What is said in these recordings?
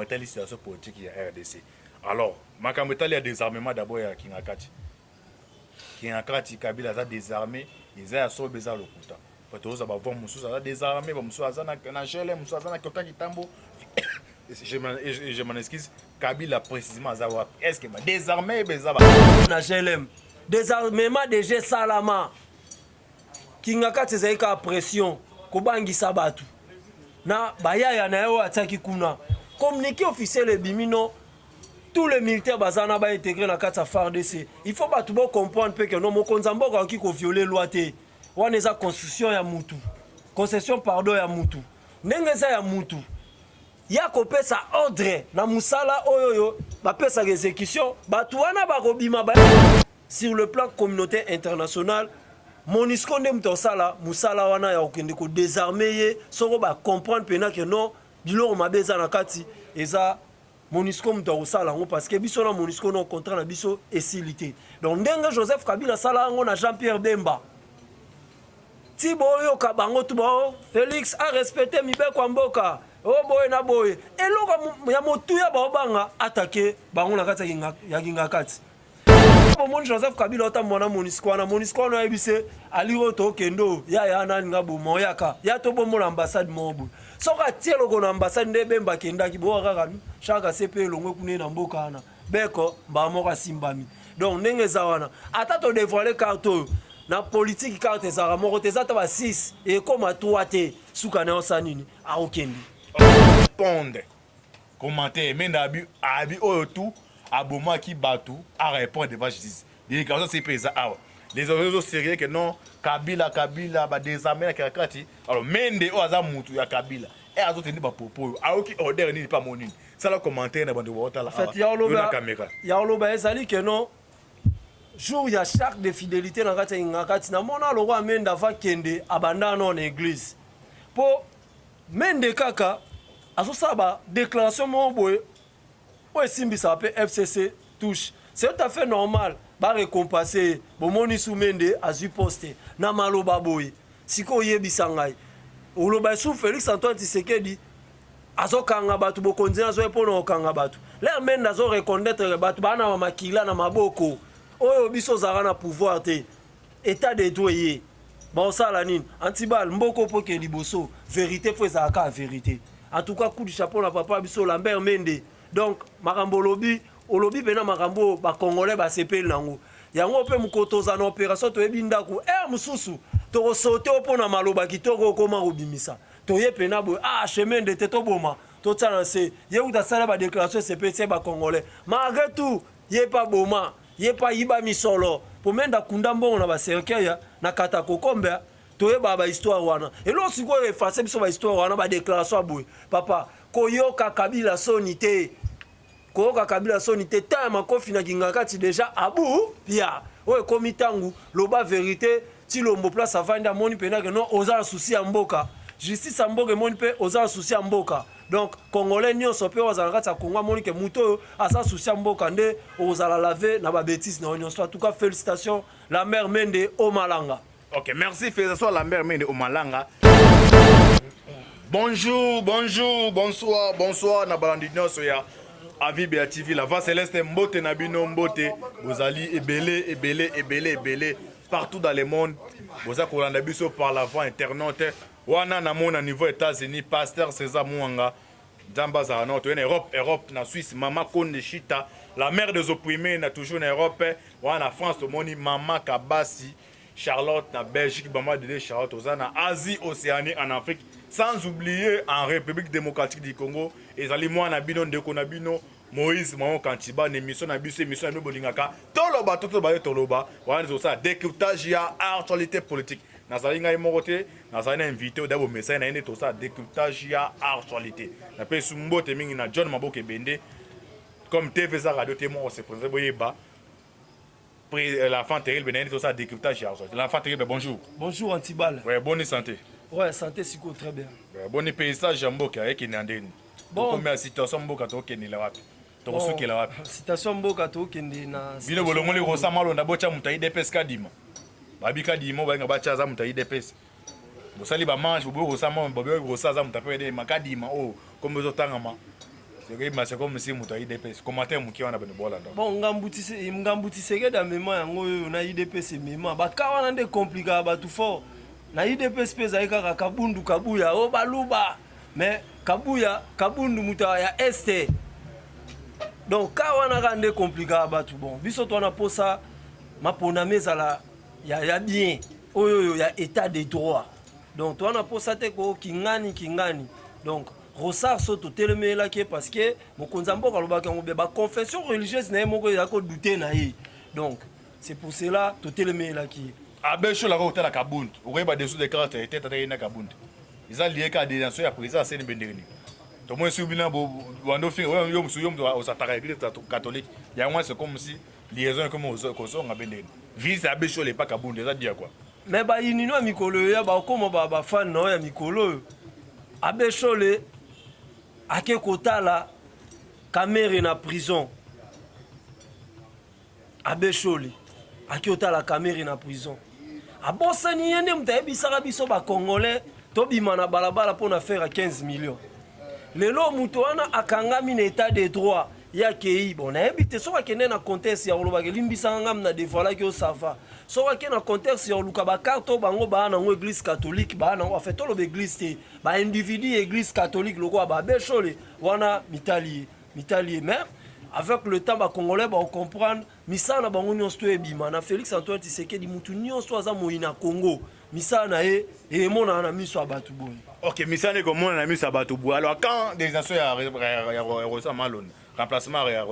la situation politique il y a RDC. Alors, il y a désarmement d'abord à Kingakati. Kingakati, Kabila a désarmé, ils ont absorbé le Lokuta. Parce que Moussous a désarmé, Moussous a Nagel, Moussous a Kota Kitambo. Je m'en excuse, Kabila précisément est-ce que désarmé Nagel, désarmement de G Salama. Kingakati a pression, Kobangi Sabatu. Na Bayaya na yo ataki kuna. Communiqué officiel et bimino. Tous les militaires bazana ba intégré dans la FARDC. Il faut pas tout comprendre que non mo konzambo ka ki ko violer loi te. Wana eza constitution ya mutu. Concession pardon ya mutu. Ndengeza ya mutu. Ya ko pesa ordre na musala oyoyo ba pesa exécution batu wana ba robima ba sur le plan communautaire international. MONUSCO ndem tosala musala wana ya okende ko désarmer soko ba comprendre pena que non biloko mabeza na kati eza MONUSCO mto sala ngo parce que biso na MONUSCO no contrat na biso esilité. Donc ndenge Joseph Kabila sala ngo na Jean-Pierre Bemba. Tibo yo kabango tubo Félix a respecté mibeko mboka. Oh boy na boy. Eloko ya motu ya banga attaquer bango na kati ya kinga kati. Mon Joseph Kabila ota mona MONUSCO na ebise aliro to kendo ya na ngabo moyaka ya to bomo l'ambassade mobu soka tielo ko na ambassade nde Bemba kenda ki bo kaka chaka CP longwe kune na mboka na beko ba moka simbami donc ndenge zawana ata to dévoiler carte na politique carte za moko te zata ba 6 et comme 3 te suka na osanini a okendi répondre commenter menda abi oyo tout Aboma qui batu à répondre devant la justice. Les déclarations c'est présent. Les organisations sérieux que non, Kabila, bah désarmé la Kirakati. Alors, Mende ou Azam Moutou ya Kabila. Et à d'autres, il n'y a pas propos. Alors, qui ordre n'est pas mon une. Ça, le commentaire n'est pas de votre là. En fait, il y a un ça dit que non. Jour, il y a chaque de fidélité dans la Kirakati. Na mona le roi Mende va kende abandonner en église. Pour Mende Kaka, à ce sabbat, déclaration mon boy. Simbi ça appelle FCC touche. C'est tout à fait normal. Ba récompenser bomoni soumende azu posté na maloba boy. Siko yebisa ngai. Oloba sou Félix Antoine Tshisekedi azokanga batu bokonzi azo epona okanga batu. Les men nazo reconnaître batu bana makila na maboko. Oyo biso zara na pouvoir te. État de droit. Bon ça la nine. Antibal mboko poke liboso. Vérité faut ça ka vérité. En tout cas coup du chapeau na papa biso Lambert Mende. Donc makambo lobi olobi pena makambo ba congolais ba sepel nango yango pe mukotoza na opération to ebinda ku mususu to sauter opona maloba kitoko koma robimisa to ye pena bo chemin de teto boma to tsana se ye uta sala ba déclaration sepel ba congolais malgré tout ye pas boma ye pas yiba misolo pour menda kunda mbongo na ba cercueil na kata kokombe to ye ba histoire wana et lo siko effacer biso ba histoire wana ba déclaration boy papa koyoka Kabila sonité koyoka Kabila sonité tama kofi na kingakati déjà abu pia oye komitangu loba vérité ti lombo place avanda moni pena que non oza souci ya mboka justice ya mboka moni pe oza souci ya mboka donc congolais nyonso pe oza ngati ya Kongo moni ke muto asa souci ya mboka nde ozala laver na ba bêtise na nyonso. En tout cas félicitations la mère Mende Omalanga. OK, merci félicitations la mère Mende Omalanga. Bonjour, bonsoir, na balandino soya. Avi Beativi, la voix céleste mbote nabino mbote. Vous allez ebele partout dans le monde. Vous avez kolanda biso par la voix internaute. Wana na mon niveau États-Unis, pasteur César Mouanga. Damba za na to Europe na Suisse, Mama Konde Chita, la mère des opprimés na toujours en Europe. Wana France to moni Mama Kabasi. Charlotte na Belgique, Bama de Charlotte Ozana, Asie, Océanie, en Afrique, sans oublier en République démocratique du Congo, et Zalimou Nabino de Konabino, Moïse Maon Kantiba, émission Nabus, émission Nabino Bolingaka, Toloba, Toloba, voilà, ça, décryptage, actualité politique. Nazalinga et Moroté, Nazalina invité d'abord, mais ça, tout ça, décryptage, actualité. La paix Sumbo, Teming, na John Maboke Bende, comme TV Radio Témoin, on se présente, Boyeba. L'enfant terrible, tout ça, décryptage. L'enfant terrible, bonjour. Bonjour Antibal. Ouais, bonne santé. Ouais, santé, c'est très bien. Bonne paysage, Mboka, qui est nandé. Bon, combien situation Mboka, qui est là. Situation Mboka, qui est là. Bino bolongoli rosa malo na bocha mutayi DPS kadima. Babika dimo ba nga bacha za mutayi DPS. Bosali ba mange bo rosa malo bobo rosa za mutape de makadima oh comme zo tangama. C'est comme si muto IDPS commentaire muki wana bane bolanda. Bon ngambuti seke da mema yango na IDPS mema bakawa na nde compliqué ba tout fort. Na IDPS pesa ikaka kabundu kabuya o baluba. Mais kabundu muta ya este. Donc kawa na rande compliqué ba tout bon. Biso to na posa mapona mezala ya bien. Oyo ya état de droit. Donc to na posa te ko kingani. Donc Rossard soto teleme la ki parce que mokonza mboka lobaka ngo ba confession religieuse na moko ya ko douter na ye. Donc c'est pour cela to teleme la ki. Abesho la ko tala kabund. Okoyeba dessous des cartes était tata na kabund. Ils ont lié ka détention ya président Seni Benderini. To moi si bina bo wando fi yo musu yo au satara église catholique. Ya moi c'est comme si liaison comme aux koso nga Benderini. Vise abesho le pas kabund ça dit quoi. Mais ba yinino ya mikolo ya ba komo ba fan no ya mikolo. Abesho le ake kotala kamere na prison abesholi ake kotala kamere na prison abosani yende mutayebisaka biso ba congolais tobima na balabala pona faire 15 millions lelo muto wana akangami na état de droit ya kei bon nayebi te soki akende na contexte ya kolobaka elimbisaka ngam na devoilaki o sava soki ake na contexte ya koluka bakarte oyo bango baa nango église catholique baa nango afe toloba église te baindividu église catholique lokola babeshole wana mitali ye mais avec le temps bacongolais baocomprendre misala na bango nyonso to ebima na Félix Antoine Tshisekedi mutu nyonso aza moi na Congo misala na ye emonana na miso ya bato boye. Ok, misala ekomona na miso ya bato boye. Alors quand des actions ya Rosa Malonda remplacement ya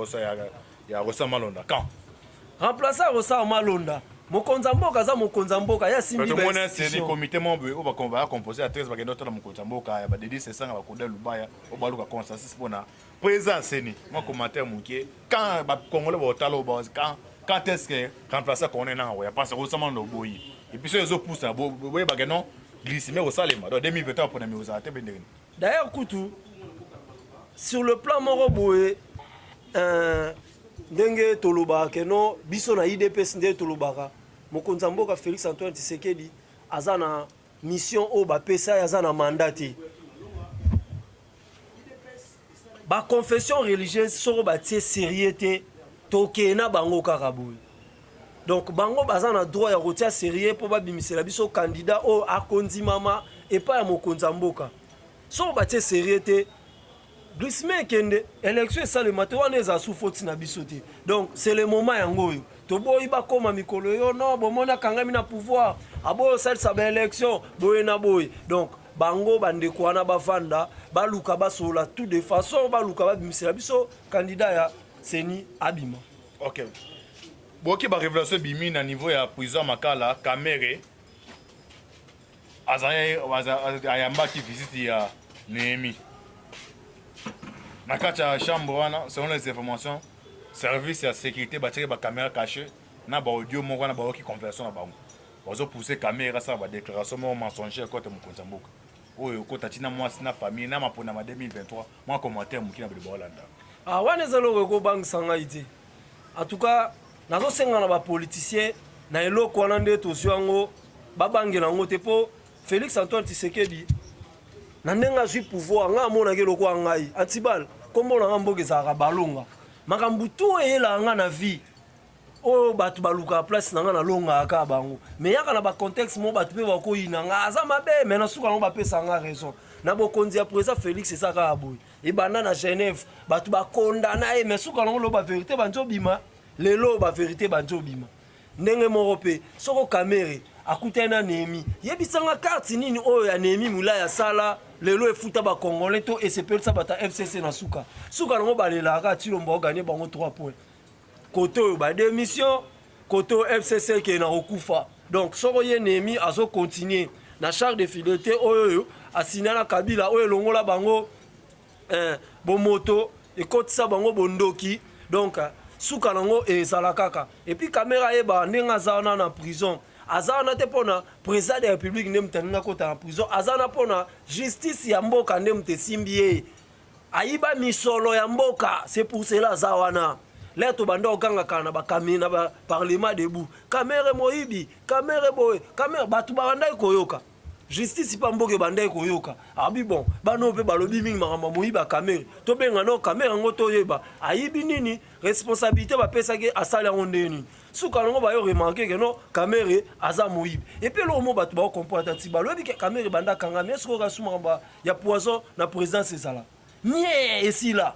Rosa Malonda quand remplaçant Rosa Malonda mokonza mboka za mokonza mboka ya simbi ba mona c'est des comités membres au ba composer à 13 ba kendo na mokonza mboka ya ba dédé c'est ça ba koda lubaya au ba luka consensus pona présence ni moi commentaire mukie quand ba congolais ba talo ba quand est-ce que remplacer qu'on est na ya parce que Rosa Malonda boyi et puis ceux pousse boye ba non glisser au salema donc 2020 pour na mi osate bendeni. D'ailleurs kutu sur le plan moro boye ndenge toloba keno biso na IDPS ndenge tolobaka mokonza mboka Félix Antoine Tshisekedi aza na mission o ba pesa aza na mandat te ba confession religieuse soro ba tie sérieux toke na bango kaka boye donc bango baza na droit ya kotia sérieux po ba bimisela biso candidat o akondi mama et pas ya mokonza mboka soro ba tie sérieux te glissement kende élection et ça le matin on est à sous-faute na bisoté donc c'est le moment yango yo to boyi ba koma mikolo yo non bo mona kangami na pouvoir abo ça sa élection boye na boye donc bango bande ko na bafanda baluka basola tout de façon baluka ba bimisela biso candidat ya Seni abima. OK boki ba révélation bimi na niveau ya prison makala Kamere azaya ayamba ki visite ya Némi. Na kata chambre wana selon les informations service ya sécurité ba tiré ba caméra cachée na ba audio mo wana ba ki conversion na bango bazo pousser caméra ça ba déclaration mo mensongère côté mokonza mboka oyo kota tina mwasi na famille na mapona ma 2023 moi commentaire mukina bele bolanda wana zalo ko bang sanga ite en tout cas nazo senga na ba politicien na eloko wana nde to zwango babangela ngo te po Félix Antoine Tshisekedi na ndenga zui pouvoir nga mona ke loko ngai antibal kombo na mboke za balonga makambu tout eyela nga na vie o batu baluka place na nga na longa aka bango mais yaka na ba contexte mo batu pe ba ko yina nga aza mabe mais na suka no ba pesa nga raison na bokonzi ya président Félix c'est ça ka aboy e bana na Genève batu ba condamna e mais suka no lo ba vérité banjo bima lelo ba vérité banjo bima ndenge moko pe soko Kamere akutana Némi yebisanga carte nini oyo ya Némi mula ya sala lelo efuta ba congolais to esepelisa bata FCC na suka nango balelaka ti lomba gagner bango 3 points côté ba démission côté FCC qui na okufa donc soko ye Némi azo continuer na charge de fidélité oyo asinala Kabila oyo longola bango bomoto ekotisa bango bondoki donc suka nango ezala kaka et puis caméra eba ndenga zana na prison azana te pona président de la République ndem taninga kota na prison azana pona justice ya mboka ndem te simbié ayiba misolo ya mboka c'est pour cela zawana leto banda okanga kana ba kamina ba parlement debout Kamere moyibi Kamere boy Kamere batu banda koyoka justice pa mboke bandai koyoka abi bon bano pe balobi mingi makamba moyiba kamera to benga no kamera ngo to yeba ayibi nini responsabilité ba pesa ke asala ngondeni suka ngo ba yo remarquer que no kamera aza moyibi et puis lo mo batu ba comprendre ti balobi ke kamera banda kanga mais ce ko ka suma ba ya poison na présidence ezala nie esila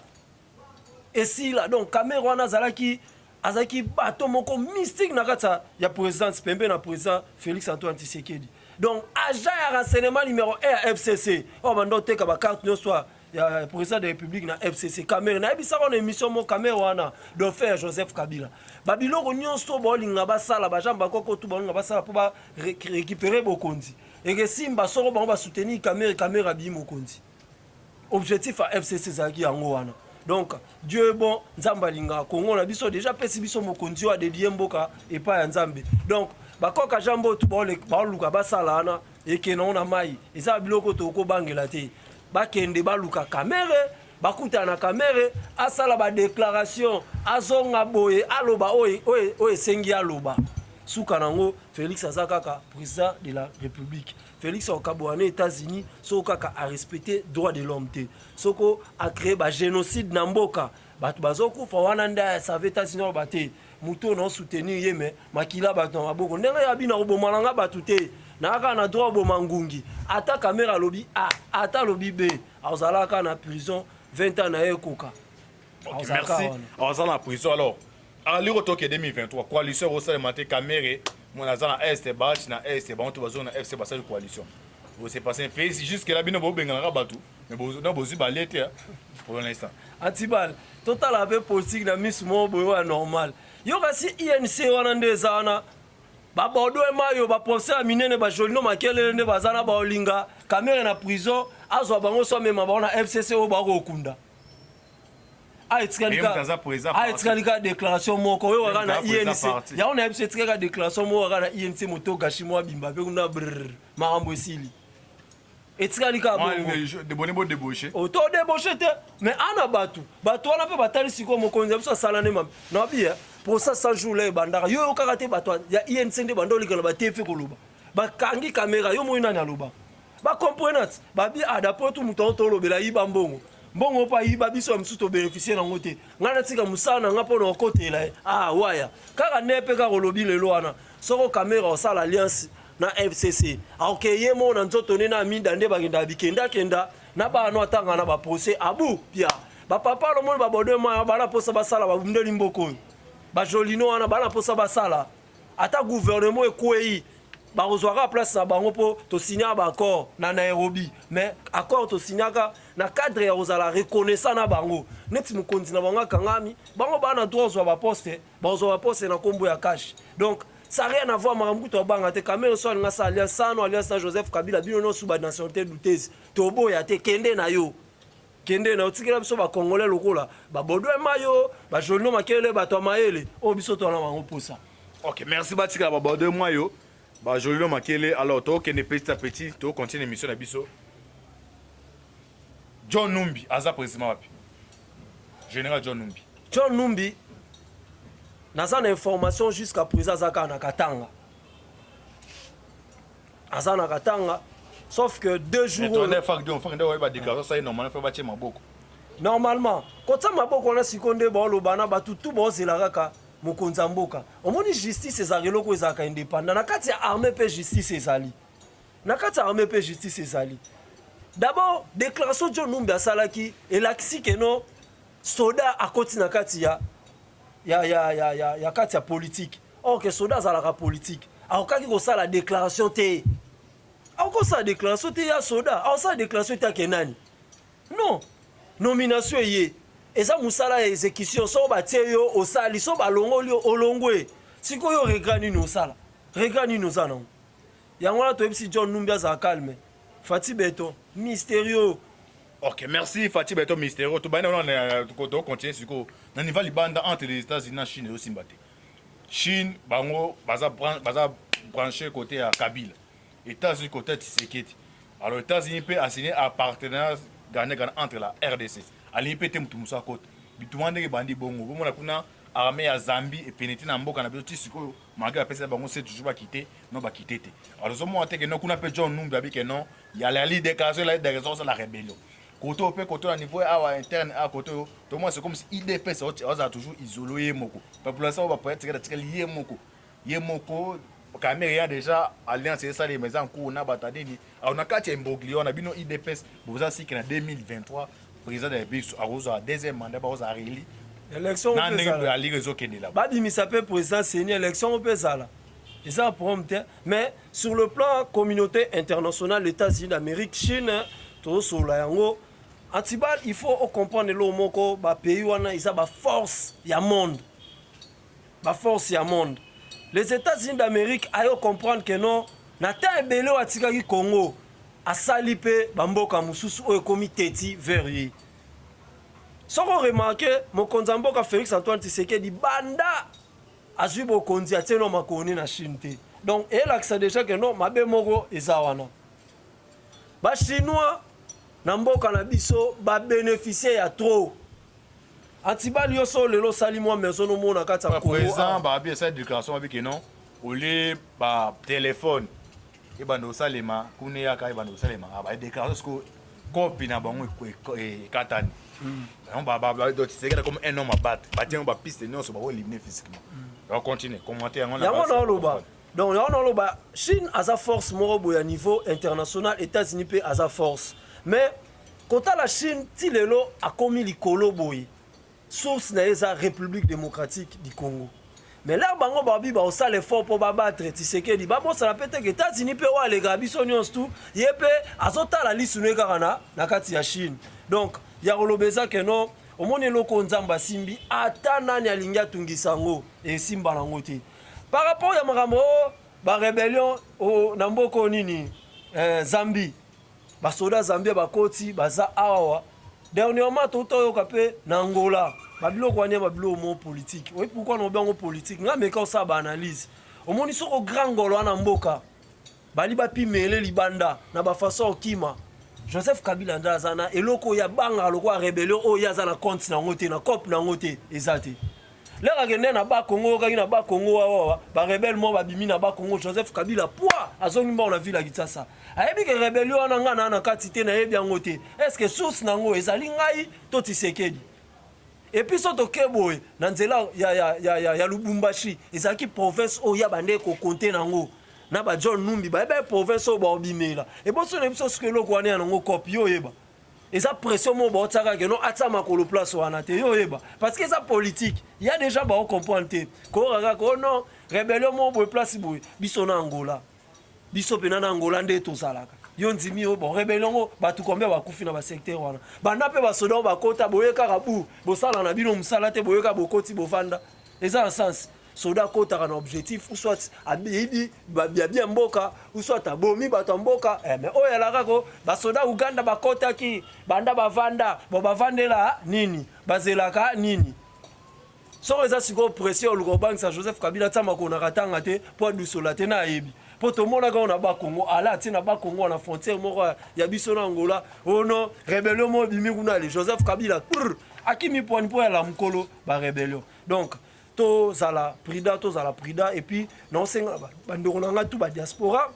donc kamera wana zalaki azaki bato moko mystique na kata ya présidence pembe na président Félix Antoine Tshisekedi. Donc agent ya renseignement numéro 1 à FCC. On va noter que ba carte no soit ya président de la République na FCC caméra na ebisa ko na émission mo caméra wana do faire Joseph Kabila. Babiloko nyonso bo linga basala ba jamba koko tu ba linga basala pour ba récupérer bokonzi. Et que simba soro ba soutenir caméra bi mokonzi. Objectif à FCC zaki yango wana. Donc Dieu est bon, Nzamba linga Congo na biso déjà pesi biso mokonzi wa dédié mboka et pas ya Nzambe. Donc bakoka jambo tu ba luka basala na et que non na mai eza biloko to ko bangela te bakende baluka kamera bakuta na kamera asala ba déclaration azonga boye aloba oye sengi aloba suka nango Félix Azakaka président de la République. Félix Okabouane États-Unis sokaka a respecté droit de l'homme te soko a créé ba génocide na mboka batu bazoko fa wana nda sa États-Unis baté muto non soutenir yeme makila batu na maboko ndenge ya bina obomalanga batu te na aka na droit bomangungi ata caméra lobi a ata lobi b azalaka na prison 20 ans na ekoka. Okay, merci. On en prison alors. En l'Eurotoke 2023, coalition au sein de Maté Caméré, mon azan na Est, Bach na Est, bon tout bazon na FC Bassage coalition. Vous c'est passé fait jusque là bino bo bengala batu, mais bo na bozi balete pour l'instant. Antibal, total avec politique na miss mo boyo normal. Yo kasi INC wana ndezana ba bodo e mayo ba procès minene ba jolino makele ne bazana ba olinga, Caméré na prison, azwa bango so mema ba na FCC o ba ko okunda. Aïtskalika déclaration moko yo waka na INC ya ona ebise tsika déclaration moko waka na INC moto gashimo bimba pe kuna marambo esili etskalika bongo débauché auto débauché te mais ana batu wana pe batali siko mokonzi biso sala ne mam na bia pour ça 100 jours le bandaka yo kaka te batu ya INC nde bandoli kana ba tefe koloba bakangi caméra yo moyina na loba ba comprendre ba bi adapo tu mutonto lobela yiba mbongo mbongo pa yiba biso msuto bénéficier na ngote ngana tika musana ngapo na kotela waya kaka nepe ka kolobi lelo wana soko caméra osala alliance na FCC akeye mo na nzoto ne na minda nde bagenda bikenda na ba no atanga na ba procès abu pia ba papa lo mo ba bodo ma ba na posa basala ba bundeli mboko ba jolino wana ba na posa basala ata gouvernement ekwei ba ozwaka place na bango po to signer ba accord na Nairobi mais accord to signaka na cadre ya ozala reconnaissant na bango neti mukonzi na bango kangami bango ba na droit ozwa ba poste na kombo ya cash donc ça rien à voir makambu to banga te Caméré so nga sa alliance na Joseph Kabila bino no suba nationalité douteuse to boya te kende na yo tikela biso ba congolais lokola ba bodo mayo ba jolino makele ba to mayele o biso to na bango posa. OK, merci batika ba bodo mayo ba jolino makele alors to kende petit à petit to continue émission na biso. John Numbi aza président wapi? Général John Numbi naza na information jusqu'à présent zaka na Katanga. Aza na Katanga sauf que 2 jours normalement quand ça maboko na sikonde ba lobana batutu bo zelaka mokonza mboka omoni justice ezali loko ezaka indépendant na kati ya armée pe justice ezali d'abord déclaration John Numbi asalaki elakisi ke no soda akoti na kati ya kati ya politique or que soda azalaka politique akokaki kosala déclaration te ya soda akosala déclaration te ake nani non nomination ye eza musala ya exécution so batie yo osali so balongoli olongwe sikoyo regret nini osala nango yango wana toyebisi John Numbi aza calme Fati Beto mystérieux. OK, merci Fati Beto mystérieux. To bana on continue sur na niveau libanda entre les États-Unis et Chine aussi mbaté. Chine bango baza branché côté à Kabila. États-Unis côté Tshisekedi. Alors États-Unis peut assigner un partenariat gagné entre la RDC. Ali peut te mutusa côté. Bitumande bandi bongo. Bomona kuna armée ya Zambie et pénétrer na mboka na biso ti sikoyo malgré apesa bango c'est toujours ba quitter non ba quitter te alors zo mo que non kuna pe John Numbi abi que non il y a la ligne déclaration la déclaration sur la rébellion côté au côté au niveau interne à côté tout moi c'est comme si IDPS a toujours isolé moko population va peut être lié moko yemoko Cameroun déjà alliance et ça les maisons cours na batadini on a quatre imboglio on a bino IDPS boza si que en 2023 président de bis a deuxième mandat ba oza réélu élection na ndenge ali réseau kende là ba bimisa pe président seni élection pe zala et ça prompte mais sur le plan communauté internationale les États-Unis d'Amérique Chine to sola yango Antibal il faut comprendre le moko ba pays wana isa ba force ya monde ba force ya monde. Les États-Unis d'Amérique ayo comprendre que non na ta ebele watika ki Congo asali pe bamboka mususu oyo komi teti verri. Soko remarqué mokonzi mboka Félix Antoine Tshisekedi banda azwi bokonzi ateno makoni na Chine te. Donc elle accepte déjà que non mabe moko eza wana. Ba chinois na mboka na biso ba bénéficier ya trop. Antibal yoso lelo sali moi maison no mona kata Congo. Président ba bien cette déclaration avec que non au lieu ba téléphone et bando salema kune ya kai bando salema ba déclaration ko copie na bango e katani. On va c'est comme un homme à battre. Ba tiens ba piste non so ba éliminer physiquement. On continue commenter on a donc on loba Chine a sa force morobo ya niveau international États-Unis pe a sa force. Mais quand la Chine ti lelo a commis likolo boy. Source na eza République démocratique du Congo. Mais là bango babi ba osala l'effort pour battre Tshisekedi. Ba bon ça la peut-être que États-Unis pe wa les gabi so nyons tout, yepé azota la liste ne karana na kati ya Chine. Donc ya rolobeza que non, au moni loko nzamba simbi ata nani alinga tungisango et simba nango te. Par rapport ya makambo ba rébellion au namboko nini Zambie. Ba soda Zambie ba koti baza awa. Dernièrement, tout le monde na Angola. Babilo kwa nia babilo mon politique. Oui, pourquoi on bien politique? Nga meka ça ba analyse. Au moni soko grand ngolo na mboka. Bali ba pimele libanda na ba façon kima. Joseph Kabila ndazana eloko ya banga lokwa rébellion o ya za na compte na ngote na cop na ngote ezate. Lera gende na ba Congo ka na ba Congo wa ba rebelle mo ba bimi na ba Congo Joseph Kabila poa azongi mba na ville ya Kinshasa. Ayebi ke rébellion na nga na katité na yebi yangote. Est-ce que source nango ezali ngai to Tshisekedi? Et puis soto keboy na nzela ya Lubumbashi ezaki province o ya bande ko compter nango. Na ba John Numbi ba ebe province o ba obimela. Et bon so ne biso skelo ko ane nango copie yo yeba. Eza pression mo ba otaka ke no atama ko le place wana te yo yeba parce que ça politique il y a déjà ba comprendre ko raga ko non rébellion mo bo place boy biso na Angola biso pena na Angola nde to salaka yo ndimi yo bon rébellion mo ba tu combien ba kufi na ba secteur wana banda pe ba soda ba kota boyeka rabu bo sala na bino musala te boyeka bokoti bovanda eza en sens soda kota kana objectif ou soit abibi bien mboka ou soit abomi bato mboka mais oya la kako ba soda Uganda bakota ki banda bavanda bo bavandela nini bazelaka nini so eza siko pression luko bank sa Joseph Kabila tsama ko na katanga te po dusola te na yebi po to mona ka na ba Congo ala ti na ba Congo na frontière moko ya biso na Angola oh non rébellion mo bimi kuna le Joseph Kabila akimi point po ya la mkolo ba rébellion donc to zala prida et puis non senga bandeko nanga tout ba diaspora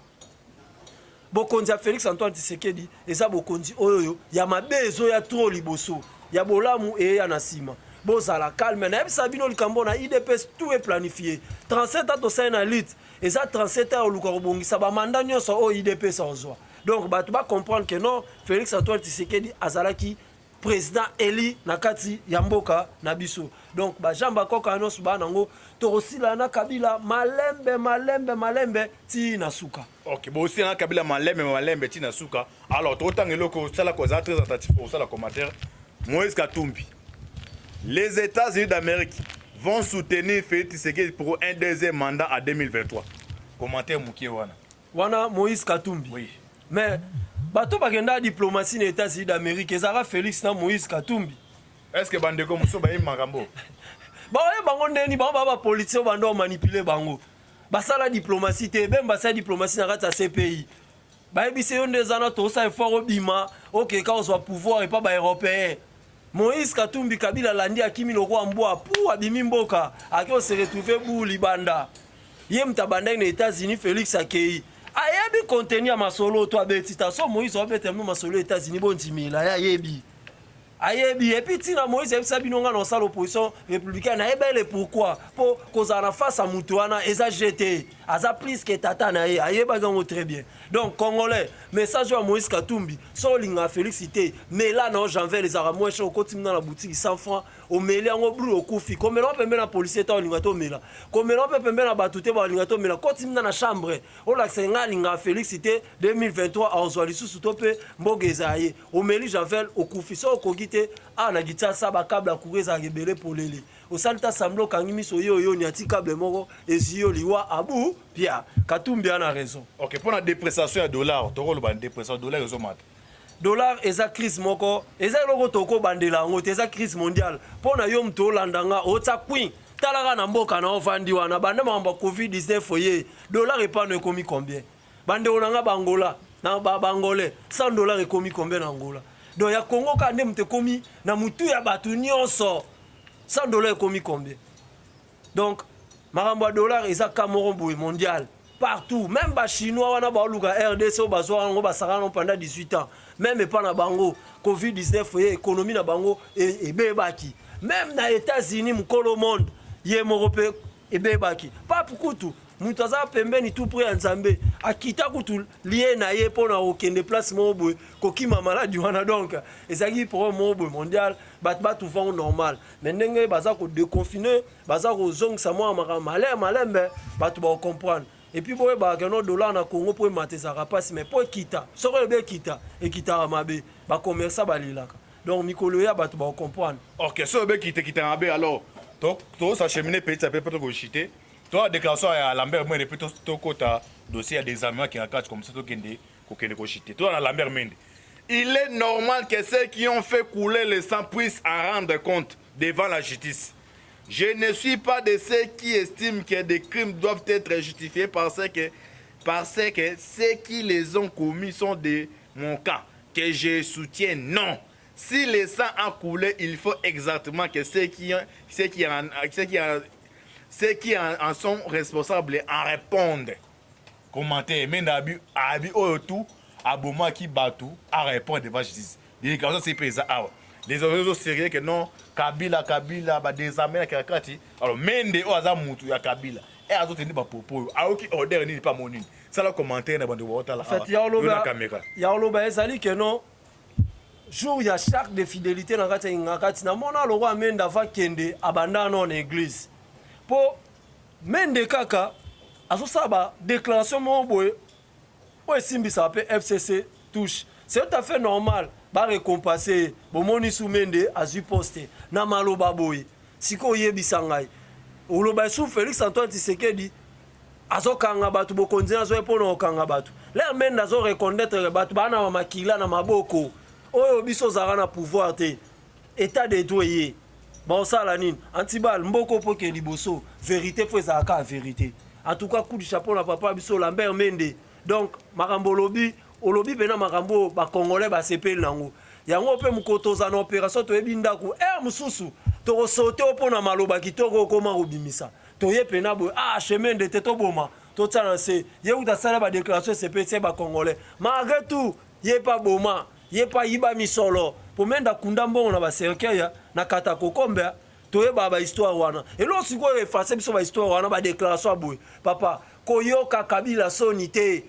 bokonzi ya Félix Antoine Tshisekedi eza bokonzi oyo ya mabezo ya trop liboso ya bolamu e ya nasima bozala calme na yebisa bino likambo na IDPS tout est planifié 37 ans to saina lit eza 37 ans luka robongisa ba mandat nyonso o IDPS ozwa donc ba tu ba comprendre que non Félix Antoine Tshisekedi azalaki président Eli nakati ya mboka na biso donc ba jamba koka nyonso ba nango to osila na Kabila malembe ti na suka. OK, bon aussi na Kabila malembe ti na suka. Alors to tangelo ko sala ko za représentatif au sala commentaire Moïse Katumbi. Les États-Unis d'Amérique vont soutenir Félix Tshisekedi pour un deuxième mandat en 2023. Commentaire Moukie wana Moïse Katumbi. Oui. Mais bato bagenda diplomatie na États-Unis d'Amérique ezara Félix na Moïse Katumbi. Est-ce que bandeko muso ba makambo? Ba oye bango ndeni ba politicien bando manipuler bango. Basala diplomatie te ben basala diplomatie na kata CPI. Ba ebise yo ndezana to sa effort obima OK ka ozwa pouvoir et pas ba européen. Moïse Katumbi Kabila landi akimi lokwa mbwa pou abimi mboka akio se retrouver bou libanda ye mtabanda na États-Unis Félix Akei ayebi contenir masolo to abetita so Moïse obete mo masolo États-Unis bondimila ya yebi ayebi et puis tina Moïse ebisa binonga na sala opposition républicaine ayebele pourquoi pour kozana face à mutuana eza jeté aza plus que tata na ye ayeba gango très bien donc congolais message à Moïse Katumbi so linga félicité mais là non janvier les aramo chez okoti na boutique 100 francs au meli ngo bru okufi comme là pembe na policier ta linga to mela comme là pembe na batute ba linga to mela koti na chambre o la senga linga félicité 2023 a ozwa lisusu tope mbogeza ye au meli janvier okufi so okogite a na gita saba kabla kureza gebele polele o salta samblo kangimi so yo ni ati câble moko ezio liwa abu pia Katumbi ana raison. OK, pour la dépréciation ya dollar, to ko ba dépréciation dollar ezo mat. Dollar eza crise moko, eza loko toko bandela ngo eza crise mondiale. Pona yo mto landanga o tsa queen talaka na mboka na ovandi wana bande mamba Covid-19 foye. Dollar epano ekomi combien? Bande onanga bangola na bangolais 100 dollars ekomi combien na Angola? Donc ya Congo ka ndem te komi na mutu ya batu nyonso 100 dollars ekomi combien? Donc marambo dollar eza Cameroun mondial partout même ba chinois wana ba luka RDC o bazwa ngo basaka pendant 18 ans même pas na bango Covid-19 foye économie na bango et bebaki même na États-Unis mukolo monde ye morope et bebaki pas kutu mutaza pembeni tout près nzambe akita kutu lié na ye pona okende place mobo kokima maladie wana donc ezaki pour mobo mondial batu vont normal mais ndenge baza ko déconfiner baza ko zongisa mwa malembe batu ba comprendre et puis boye ba que no dollar na Congo pour mateza rapasi mais pour kita soko be kita et kita mabe ba commerçant balilaka donc mikolo ya batu ba comprendre. OK, so be kita mabe alors to ça cheminer petit à petit pour chiter. Toi déclaration à Lambert Mende plutôt to kota dossier à des amis qui enquêtent comme ça to kende ko chiter. Toi à Lambert Mende. Il est normal que ceux qui ont fait couler le sang puissent en rendre compte devant la justice. Je ne suis pas de ceux qui estiment que des crimes doivent être justifiés parce que ceux qui les ont commis sont de mon camp, que je soutiens. Non. Si le sang a coulé, il faut exactement que ceux qui en sont responsables en répondent. Commentaire, mais abi tout aboma qui batu à répondre devant la justice. Les déclarations c'est présent. Les autres sérieux que non Kabila ba désormais la kakati. Alors mende o aza mutu ya Kabila. Et azo teni ba popo. Aoki order ni pas monine. Ça le commentaire na bande wota la. Fait ya oloba ezali que non jour ya charte de fidélité na kati ngakati na mona lo wa menda va kende abanda non église. Po mende kaka azo saba déclaration mo boye. O simbi ça peut FCC touche. C'est tout à fait normal. Ba récompenser bomoni soumende azu posté na maloba boy siko yebisa ngai oloba sou Félix Antoine Tshisekedi azokanga batu bokonzi azo epona okanga batu l'air mende azo reconnaître batu bana makila na maboko oyo biso zara na pouvoir te état de droit bon ça la nine antibal mboko poke liboso vérité faut ezaka vérité en tout cas coup du chapeau na papa biso Lambert Mende donc makambo lobi olobi pena makambo ba congolais ba sepeli nango yango pe mukotoza na opération to ebindaku mususu to sauter opona maloba kitoko koma kobimisa to ye pena bo chemin de teto boma to tsanase ye uta sala ba déclaration CPC ba congolais malgré tout ye pas boma ye pas yiba misolo pour menda kunda mbongo na ba cercueil na kata kokombe to ye ba histoire wana et lo siko effacer biso ba histoire wana ba déclaration boy papa koyoka Kabila sonité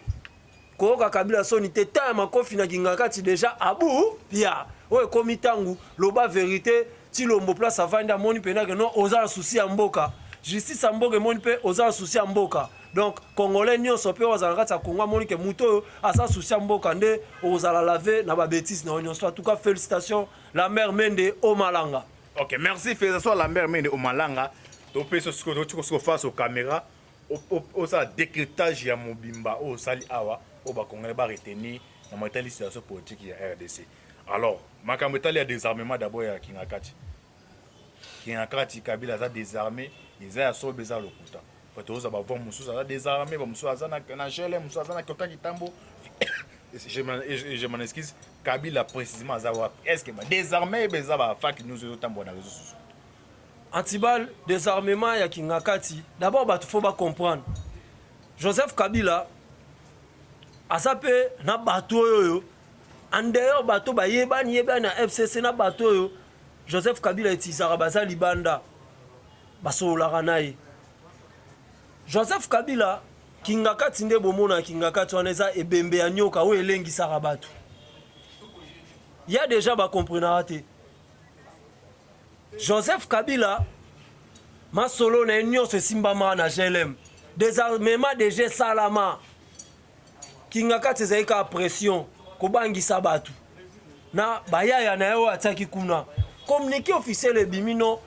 Koka Kabila sonité tama kofina kingakati déjà abu pia oye komitangu loba vérité ti lombo place avanda moni pena que non oza souci ya mboka justice ya mboka moni pe oza souci ya mboka donc congolais nyonso pe oza nakati ya Congo moni ke muto asa souci ya mboka nde oza la laver na ba bêtise na nyonso en tout cas félicitations Lambert Mende Omalanga. OK, merci félicitations Lambert Mende Omalanga to pe so face aux caméras au ça décryptage ya mobimba au sali awa au Congolais va retenir dans la situation politique de la RDC. Alors, il y a désarmement d'abord à Kingakati. Kingakati, Kabila a désarmé, ils ont sauvé le Kuta. Parce que vous avez désarmé, vous avez gel, vous avez Kota Kitambo. je m'en excuse, Kabila précisément à savoir, est-ce que désarmé, ça va faire que nous ayons autant de réseaux sociaux? Antibal, désarmement, il y a Kingakati. D'abord, il faut comprendre. Joseph Kabila, a sapé, na bateau, en dehors bateau, yeba na FCC na bateau, Joseph Kabila est Isarabaza Libanda, baso laranaï. Joseph Kabila, Kingakati nde bomona Kingakati waneza ebembe ya nyoka o elengi sarabatu. Il y a déjà ba comprenarate. Joseph Kabila ma solo na union se simbama na GLM. Désarmement de G Salama. Kingakati zaika pression ko bangisa batu. Na bayaya na yo ataki kuna. Communiqué officiel et bimino.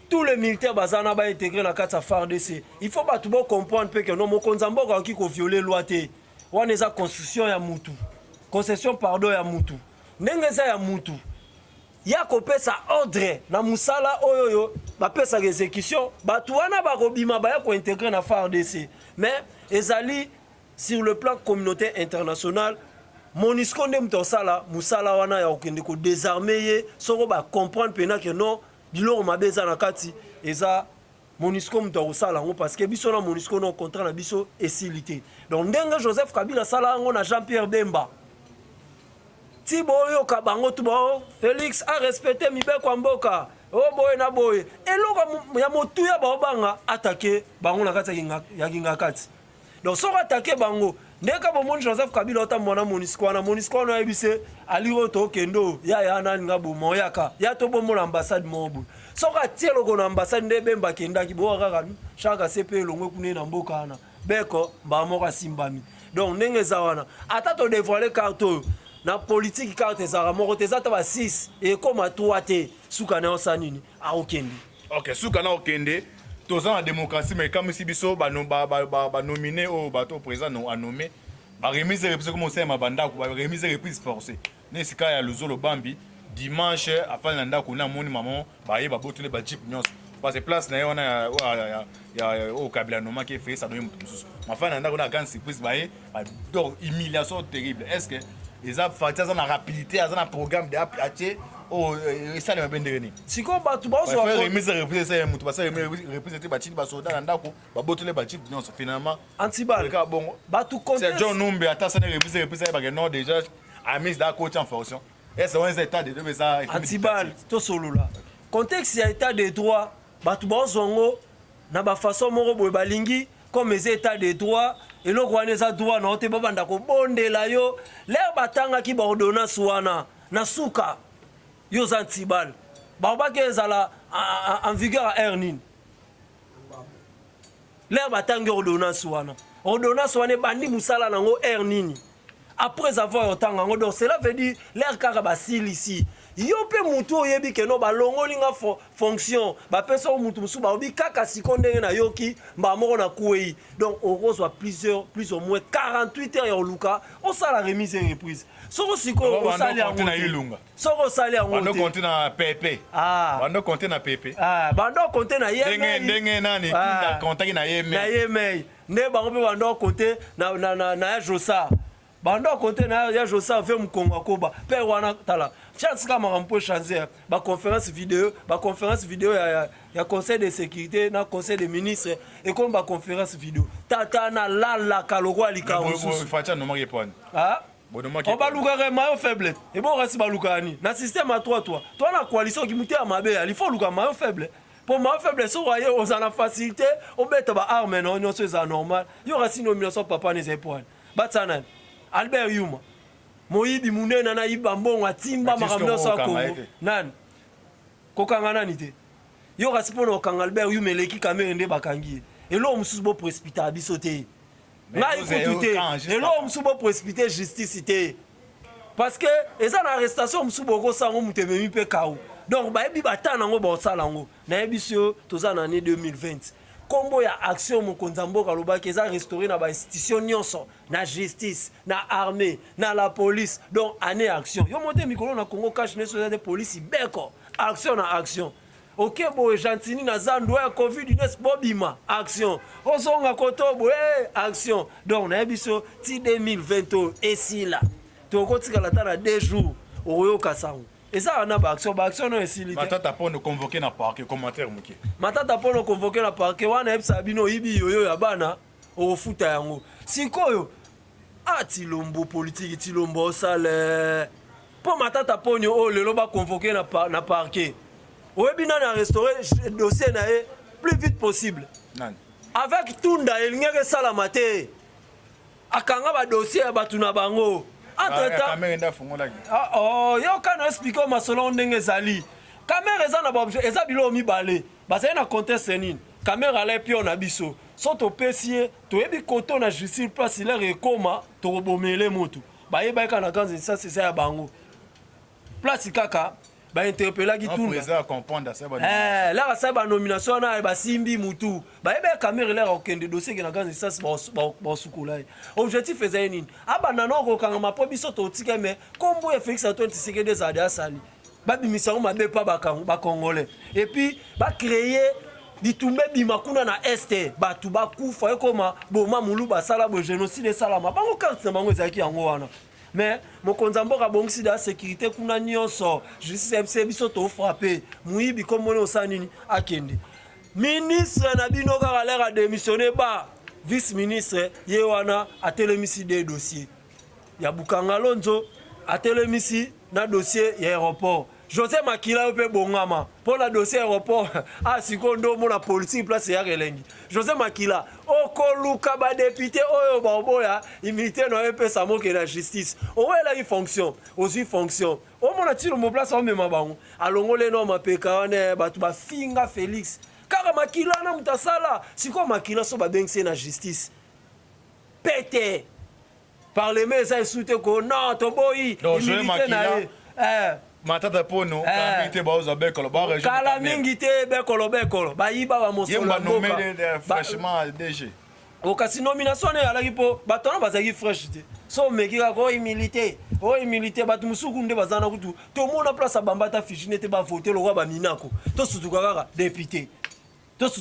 Tous les militaires bazana ba intégré na kata FARDC. Il faut pas tout bon comprendre que non mo konzamboka qui ko violer loi te. Wana eza constitution ya mutu. Concession pardon ya mutu. Ndengeza ya mutu. Ya kopesa ordre na musala oyoyo ba pesa exécution batu wana ba robima ba ya ko intégrer na FARDC. Mais ezali sur le plan communautaire international MONUSCO ndem tosala musala wana ya okende ko désarmer soko ba comprendre pena que non biloko mabeza na kati eza MONUSCO mto osala ngo parce que biso na MONUSCO no contrat na biso esilité. Donc ndenge Joseph Kabila sala ngo na Jean-Pierre Bemba. Tibo yo kabango tubo Félix a respecté mibeko mboka. Oh boy na boy. Eloko ya motu ya banga attaquer bango na kati ya kinga kati. Donc soko attaquer bango ndeka bomoni Joseph Kabila otamona MONUSCO na MONUSCO no ebise aliro to kendo ya nani ngabo moyaka ya to bomona ambassade mobu soka tielo ko na ambassade nde Bemba kenda ki bo kaka chaka CP longwe kune na mboka na beko ba moka simbami. Donc ndenge zawana ata to dévoiler carte na politique carte za moko te zata ba 6 et comme 3 te suka na osanini a okende. OK, suka na okende. Tous en démocratie, mais comme si biso ba nominé au bateau président non a nommé ba remise reprise comme c'est ma banda ko ba remise reprise forcée nesika ya luzolo bambi dimanche afin nanda ko na moni maman ba ye ba botule ba jeep nyos parce que place na wana ya au Kabila noma qui fait ça no mutu mususu afin nanda ko na grande surprise ba ye donc humiliation terrible. Est-ce que les a fait ça na rapidité ça na programme de acheter oh ça ne bende ni siko batu ba so remise reprise ça mutu ba ça reprise te ba chini ba soda nanda ko ba botule ba jeep nyos finalement antibal bon batu conteste c'est John Numbe ata ça ne reprise ba que non déjà a mis da coach en fonction et c'est un état de deux ça antibal to solo là contexte ya état de droit batu ba zongo na ba façon moko boye balingi comme les états de droit et le roi neza droit na te babanda ko bondela yo l'air batanga ki ba ordonnance wana na suka yo antibal ba ba ke zala en vigueur à Ernin l'air batanga ordonnance wana bandi musala nango Ernini après avoir otanga ngo donc cela veut dire l'air kaka basil ici yo pe mutu oyebi ke no balongoli nga fonction ba pesa mutu musu ba obi kaka sikonde na yoki mba moko na kuei. Donc on reçoit plus ou moins 48 heures au luka on sala remise et reprise soko siko on sali en na ilunga soko sali en bando compter na PP bando compter na PP bando compter na ye ndenge nani kinda compter na ye me ne ba on bando compter na Josa bando côté na ya Josa fait mkongo akoba pe wana tala chance kama rampo changer ba conférence vidéo ya conseil de sécurité na conseil des ministres et comme ba conférence vidéo tata na la kaloko alika ususu facha no maki pone on ba luka mayo faible et bon reste ba lukani na système à toi na coalition qui muté à mabe il faut luka mayo faible. Pour ma faiblesse, on a la facilité, on met ba arme non c'est normal. Yo rasi nomination papa les épaules. Batsanan Albert Yuma moyibi munena na yiba mbongo atimba makamno sa Kongo nan kokanga nani te yo rasipono okanga Albert Yuma eleki kamere nde bakangi elo mususu bo précipiter biso te na ikutu te elo mususu bo précipiter justice te parce que eza na arrestation mususu boko sango mutememi pe kaou. Donc ba yebi batana ngo ba osala ngo na yebiso toza na année 2020 kombo ya action mokonzamboka lobaki eza restaurer na ba institution nyonso na justice na armée na la police. Donc année action yo monte mikolo na Congo cash ne société police beko action na action ok boye Gentini na zando ya Covid-19 bobima action ozonga koto boye action donc na biso ti 2020 esila tokotikala ta na 2 jours oyoka sango eza na ba action no esili matata pour nous convoquer na parquet commentaire muki matata pour nous convoquer na parquet wana ebisa bino ibi yoyo ya bana ofuta yango sikoyo atilombo politique tilombo sale po matata ponyo o lelo ba convoquer na parquet oyebi nani a restaurer dossier na ye plus vite possible nani avec tunda elingeke esala te akanga ba dossier ya bato na bango yoka na explique masolo ndenge ezali kamera eza na baobjet eza bilo mibale bazali na conteste nini kamera ala epio na biso so topesi ye toyebi koto na justice place ilere ekoma tokobomele motu bayebaka na grande instance eza ya bango place kaka bainterpellaki tundalara sa banomination wana basimbi mutu bayebe kamera lera okende dossier ke na grande instance basukula ye objectif eza ye nini abanda okokangama mpo biso totika me kombo ya Félix Antoine Tshisekedi ezali asali babimisango mabe pa bakongolais et puis bacreye bitumbe bima kuna na este bato bakufa ekoma boma mulu basala bo génocide esalama bango carte na bango ezalaki yango wana mais mokonzi mboka bongisi da sécurité kuna nyonso justice MC biso to frapper muyibi comme on osala nini akende ministre na bino kaka lera démissionné ba vice ministre ye wana atelemisi des dossiers ya Bukanga Lonzo atelemisi na dossier ya aéroport José Makila ope bongama pour la dossier aéroport sikondo mona politique place ya kelengi José Makila okoluka ba député oyo baboya imité no epe samoke na justice owela une fonction aussi fonction o mona tilo mo place o mema bango alongole no mapeka wana batu ba finga Félix kaka Makila na mutasala siko Makila so ba bengse na justice pété parlement ça soute ko non toboyi imité na matata pono kamite baoza bekolo ba région kala mingi te bekolo bayiba ba mosolo ba nommé fraîchement DG okasi nomination ya laki po batona bazaki fresh te so mekika ko imilité batu musuku nde bazana kutu to mona place bambata fichine te ba voter le roi ba minako to sutuka kaka député donc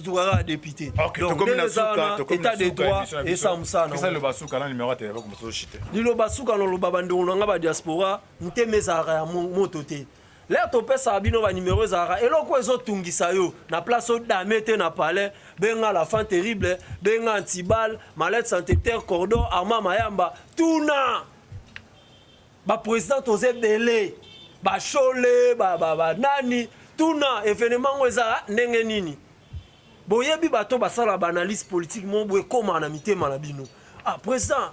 état de droit et ça musana ça le basuka na numéro te ko muso chite lilo basuka no lo babandongo nga ba diaspora ntemezaka ya moto te l'air topesa bino ba numéro ezaka eloko ezotungisa yo na place o damete na palais benga la fin terrible benga antibal malade santé terre cordon arma mayamba tuna ba président oze belé ba chole ba nani tuna événement ezaka ndenge nini boyebi bato basala ba analyse politique mon boye koma na mitema na bino président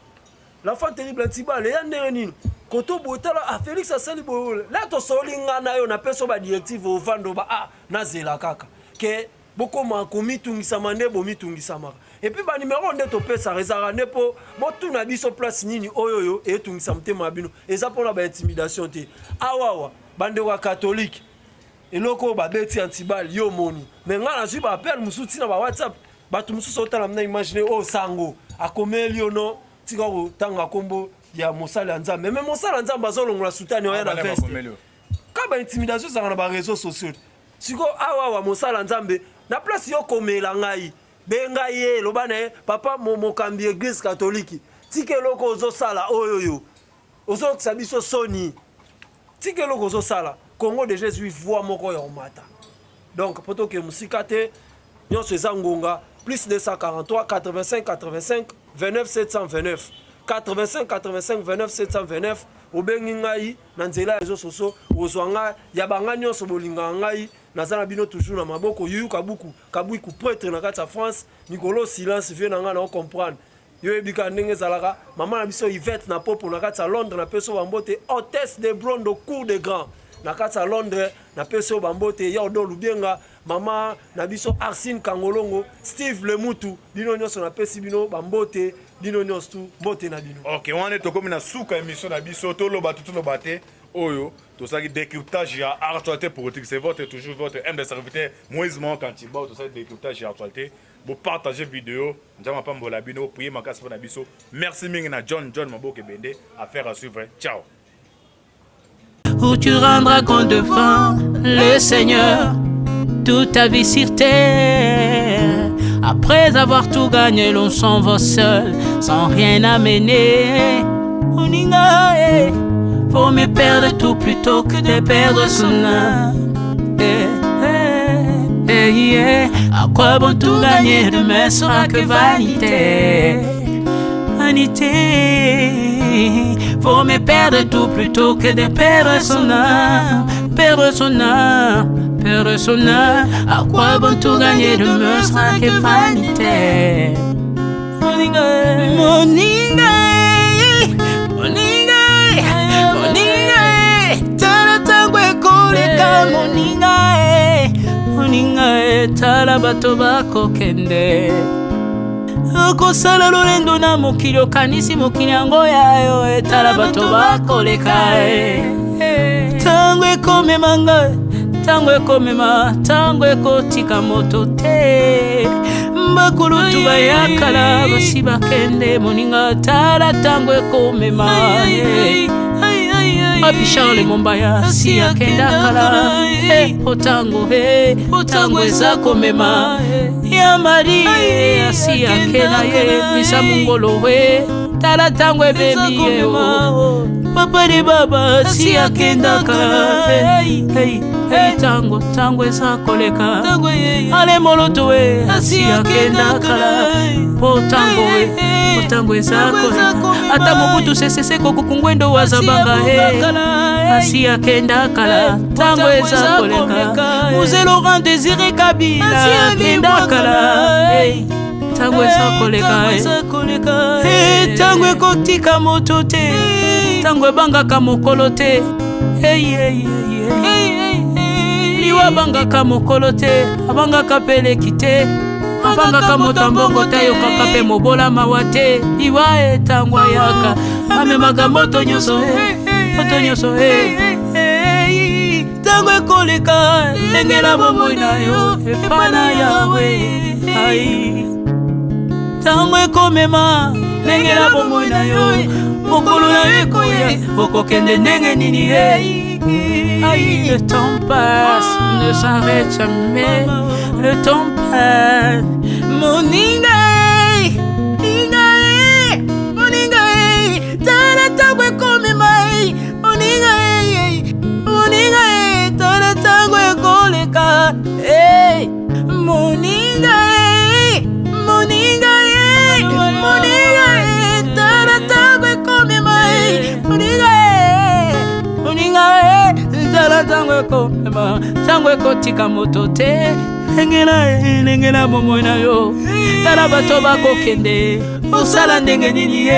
la fin terrible antibal ya ndenge nini koto botala Félix asali boyole la to solinga na yo na peso ba directive ovando ba na zela kaka ke bokoma komitungisa mande bomitungisa maka et puis ba numéro nde to pesa rezara nepo botu na biso place nini oyoyo etungisa mtema bino eza pona ba intimidation te awawa bande wa catholique eloko ba beti antibal yo moni mais nga na zui ba appel musuti na ba WhatsApp batu mususu otala mna imaginer sango akomeli ono tika ko tanga kombo ya mosala nzambe mais mosala nzambe azolongola sultani oya na veste ka ba intimidation za na ba réseaux sociaux siko awa mosala nzambe na place yo komela ngai benga ye lobana papa mokambi église catholique tika eloko ozosala oyoyo ozokisa biso soni tika eloko ozosala Congo de Jésus voit moko ya omata donc poto ke musika te nyonso eza ngonga plus 243 85 85 29 729 85 85 29 729 obengi ngai na nzela ya soso ozwanga ya banga nyonso bolinga ngai nazana bino toujours na maboko yuyu kabuku prêtre na kati ya France Nicolas silence vient na nga na comprendre yo ebika ndenge zalaka mama na biso Yvette na popo na kati ya Londres na peso bambote hôtesse de blonde au cours des grands na kati ya Londres na peso bambote ya odo lubienga mama na biso Arsine Kangolongo Steve Lemutu bino nyonso na pesi bino bambote bino nyonso tu mbote na bino OK wana tokomi na suka émission na biso toloba te oyo to ça décryptage ya actualité politique c'est toujours votre M de serviteur Moïse Kantiba to ça décryptage ya actualité bo partager vidéo njama pambola bino prier makasi na biso merci mingi na John Maboke Bende affaire à suivre ciao où tu rendras compte devant le Seigneur. toute ta vie sur terre. Après avoir tout gagné, l'on s'en va seul, sans rien amener. Moninga, faut me perdre tout plutôt que de perdre son âme. À quoi bon tout gagner, demain sera que vanité. Vanité, faut me perdre tout plutôt que de perdre son âme. Perdre son âme, perdre son âme. À quoi bon tout gagner, demain sera que vanité. Moninga, Moninga, Moninga, Moninga, tala tangwe koleka Moninga, Moninga, tala bato bako kende. Okosala lolendo na mokili okanisi mokili yango yayo, tala bato bako leka. Tango ekomema ngai, tango ekomema, tango ekotika moto te. Bakulutu bayakala basi bakende Moninga, tala tango ekomema. Papi Charles Mombaya si akenda kala, otango otango eza komema. Ya Maria si akena ye misa mungolo tala tango ebebi papa de baba si akenda kala. Tango tango eza koleka, ale moloto si akenda kala. Po tango eza koleka, ata mobutu sesese kokukungwendo wazabanga asi akenda kala. Tango eza koleka, Mzee Laurent Désiré Kabila akenda kala. Tango eza koleka, tango ekotika moto te, tango ebangaka mokolo te. Liwa bangaka mokolo te, abangaka peleki te, abangaka moto mbongo te, yokaka pe mobola mawa te. Liwa tango ayaka amemaka moto nyonso, moto nyonso. Tango ekoleka lengela bomoi na yo epana yawe. Tango ekomema lengela bomoi na yo, mokolo na yo ekoya okokende ndenge nini. Le temps passe, ne s'arrête jamais. Le temps passe. Moninga, Moninga, Moninga, tala tango ekomema. Moninga, Moninga, tala tango ekoleka. Moninga, Moninga, Moninga, tala tango ekomema. Moninga, Moninga, tala tango ekomema. Tango ekotika moto te, lengela bomoi na yo. Tala bato bako kende, osala ndenge nini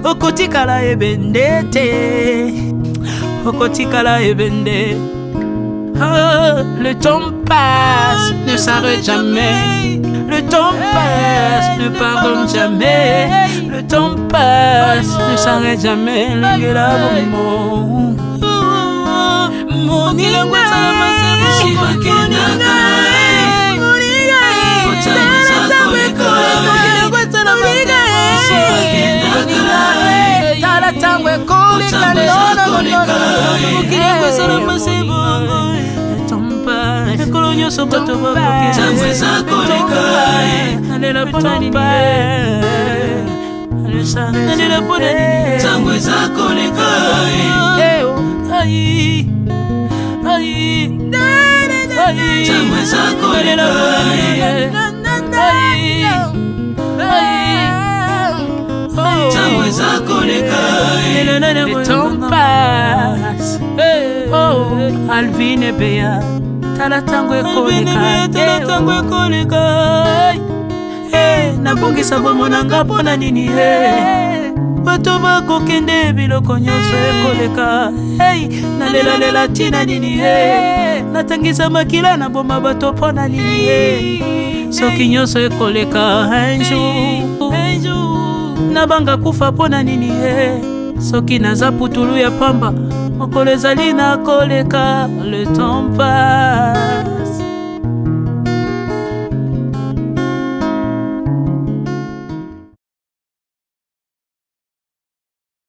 okotikala ebende te, okotikala ebende. Le temps passe, ne s'arrête jamais. Le temps passe, ne pardonne jamais. Le temps passe, ne s'arrête jamais. Lengela bomoi. Moninga, tala tango ekoleka, ekolo nyonso bato bakoki tango eza koleka. Nalela mpona nini, nalela mpona nini, tango eza koleka. Tango eza koleka, tango eza koleka. Le temps passe. Oh, Alvin et Béa, tala tango ekoleka, tala tango ekoleka. Nabongisa bomo nanga mpona nini bato bakokende biloko nyonso ekoleka. Nalela tina nini natangisa makila na boma bato mpona nini. Soki nyonso ekoleka un jour, nabanga kufa mpona nini. Soki naza putulu ya pamba, mokolo ezali na koleka. Le temps passe.